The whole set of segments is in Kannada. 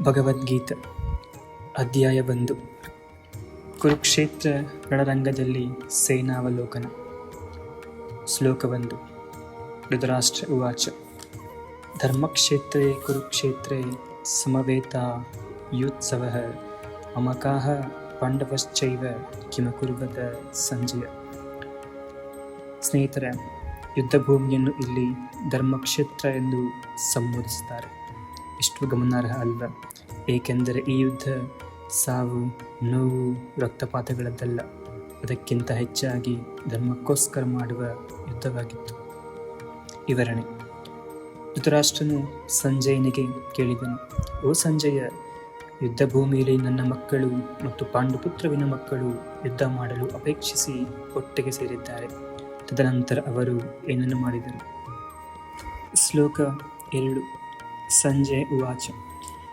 ಭಗವದ್ಗೀತೆ ಅಧ್ಯಾಯ 1 ಕುರುಕ್ಷೇತ್ರ ರಣರಂಗದಲ್ಲಿ ಸೇನಾವಲೋಕನ. ಶ್ಲೋಕ 1. ಧೃತರಾಷ್ಟ್ರ ಉವಾಚ. ಧರ್ಮಕ್ಷೇತ್ರೇ ಕುರುಕ್ಷೇತ್ರೇ ಸಮವೇತಾಯುತ್ಸವಃ ಮಮಕಾಃ ಪಾಂಡವಶ್ಚೈವ ಕಿಮಕುರ್ವತ ಸಂಜಯ. ಸ್ನೇಹಿತರೆ, ಯುದ್ಧ ಭೂಮಿಯನ್ನು ಇಲ್ಲಿ ಧರ್ಮಕ್ಷೇತ್ರ ಎಂದು ಸಂಬೋಧಿಸುತ್ತಾರೆ. ಎಷ್ಟು ಗಮನಾರ್ಹ ಅಲ್ವ? ಏಕೆಂದರೆ ಈ ಯುದ್ಧ ಸಾವು, ನೋವು, ರಕ್ತಪಾತಗಳದ್ದಲ್ಲ, ಅದಕ್ಕಿಂತ ಹೆಚ್ಚಾಗಿ ಧರ್ಮಕ್ಕೋಸ್ಕರ ಮಾಡುವ ಯುದ್ಧವಾಗಿತ್ತು. ವಿವರಣೆ. ಧೃತರಾಷ್ಟ್ರನು ಸಂಜಯನಿಗೆ ಕೇಳಿದನು, ಓ ಸಂಜಯ, ಯುದ್ಧ ಭೂಮಿಯಲ್ಲಿ ನನ್ನ ಮಕ್ಕಳು ಮತ್ತು ಪಾಂಡುಪುತ್ರವಿನ ಮಕ್ಕಳು ಯುದ್ಧ ಮಾಡಲು ಅಪೇಕ್ಷಿಸಿ ಒಟ್ಟಿಗೆ ಸೇರಿದ್ದಾರೆ. ತದನಂತರ ಅವರು ಏನನ್ನು ಮಾಡಿದರು? ಶ್ಲೋಕ 2. ಸಂಜಯ ಉವಾಚ.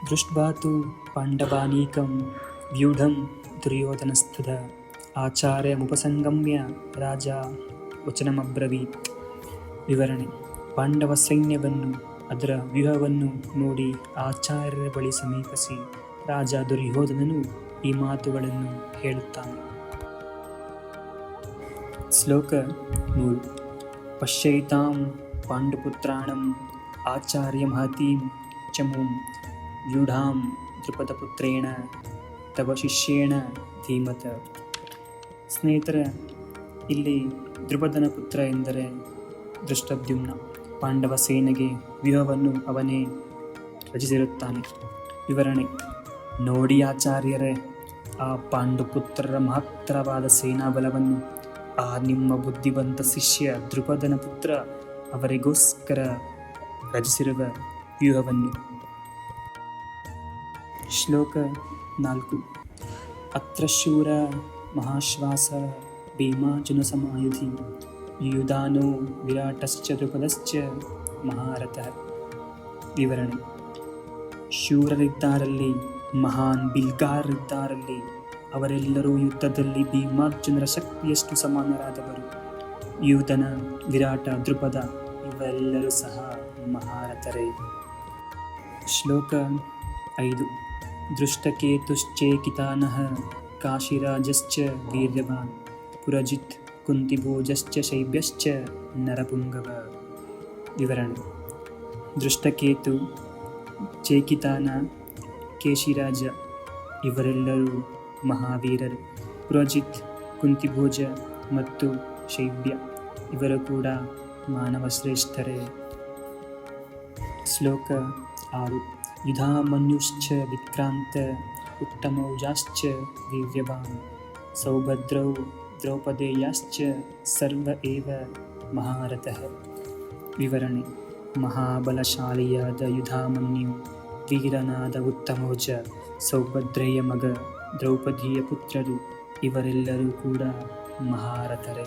ದೃಷ್ಟ್ವಾತು ಪಾಂಡವಾನೀಕಂ ವ್ಯೂಢಂ ದುರ್ಯೋಧನಸ್ತದ ಆಚಾರ್ಯಮುಪಸಂಗಮ್ಯ ರಾಜ ವಚನಮಬ್ರವೀತ್. ವಿವರಣೆ. ಪಾಂಡವ ಸೈನ್ಯವನ್ನು, ಅದರ ವ್ಯೂಹವನ್ನು ನೋಡಿ ಆಚಾರ್ಯರ ಬಳಿ ಸಮೀಪಿಸಿ ರಾಜ ದುರ್ಯೋಧನನು ಈ ಮಾತುಗಳನ್ನು ಹೇಳುತ್ತಾನೆ. ಶ್ಲೋಕ 3. ಪಶ್ಯೈತಾಂ ಪಾಂಡುಪುತ್ರಾಣಂ ಆಚಾರ್ಯ ಮಹತೀಂ ಚಮೂಂ ವ್ಯೂಢಾಂ ದ್ರುಪದಪುತ್ರೇಣ ತವ ಶಿಷ್ಯೇಣ ಧೀಮತ. ಸ್ನೇಹಿತರ, ಇಲ್ಲಿ ದ್ರುಪದನ ಪುತ್ರ ಎಂದರೆ ದೃಷ್ಟದ್ಯುಮ್ನ. ಪಾಂಡವ ಸೇನೆಗೆ ವ್ಯೂಹವನ್ನು ಅವನೇ ರಚಿಸಿರುತ್ತಾನೆ. ವಿವರಣೆ. ನೋಡಿ ಆಚಾರ್ಯರೇ, ಆ ಪಾಂಡುಪುತ್ರರ ಮಹತ್ತರವಾದ ಸೇನಾಬಲವನ್ನು, ಆ ನಿಮ್ಮ ಬುದ್ಧಿವಂತ ಶಿಷ್ಯ ದ್ರುಪದನ ಪುತ್ರ ಅವರಿಗೋಸ್ಕರ ರಚಿಸಿರುವ ವ್ಯೂಹವನ್ನು. ಶ್ಲೋಕ 4. ಅತ್ರ ಶೂರ ಮಹಾಶ್ವಾಸ ಭೀಮಾರ್ಜುನ ಸಮಾಯುಧಿ ಯುಧಾನೋ ವಿರಾಟಶ್ಚ ದ್ರುಪದಶ್ಚ ಮಹಾರಥಃ. ವಿವರಣೆ. ಶೂರರಿದ್ದಾರಲ್ಲಿ, ಮಹಾನ್ ಬಿಲ್ಗಾರರಿದ್ದಾರಲ್ಲಿ, ಅವರೆಲ್ಲರೂ ಯುದ್ಧದಲ್ಲಿ ಭೀಮಾರ್ಜುನರ ಶಕ್ತಿಯಷ್ಟು ಸಮಾನರಾದವರು. ಯೂಧನ, ವಿರಾಟ, ದ್ರುಪದ ಇವೆಲ್ಲರೂ ಸಹ ಮಹಾರಥರೇ. ಶ್ಲೋಕ 5. ದೃಷ್ಟಕೇತುಶ್ಚೇಕಿತಾನಃ ಕಾಶಿರಾಜಶ್ಚ ವೀರ್ಯವಾನ್ ಪುರಜಿತ್ ಕುಂತಿಭೋಜಶ್ಚ ಶೈಬ್ಯಶ್ಚ ನರಪುಂಗವ. ವಿವರಣೆ. ದೃಷ್ಟಕೇತು, ಚೇಕಿತಾನ, ಕೇಶಿರಾಜ ಇವರೆಲ್ಲರೂ ಮಹಾವೀರರು. ಪುರಜಿತ್, ಕುಂತಿಭೋಜ ಮತ್ತು ಶೈಬ್ಯ ಇವರು ಕೂಡ ಮಾನವ ಶ್ರೇಷ್ಠರೇ. ಶ್ಲೋಕ 6. ಯುಧಾಮನ್ಯುಶ್ಚ ವಿಕ್ರಾಂತ ಉತ್ತಮೌಜಾಶ್ಚ ವೀರ್ಯವಾನ್ ಸೌಭದ್ರೌ ದ್ರೌಪದೇಯಾಶ್ಚ ಸರ್ವ ಏವ ಮಹಾರಥಃ. ವಿವರಣೆ. ಮಹಾಬಲಶಾಲಿಯಾದ ಯುಧಾಮನ್ಯು, ವೀರನಾದ ಉತ್ತಮೌಜ, ಸೌಭದ್ರೆಯ ಮಗ, ದ್ರೌಪದಿಯ ಪುತ್ರರು ಇವರೆಲ್ಲರೂ ಕೂಡ ಮಹಾರಥರೇ.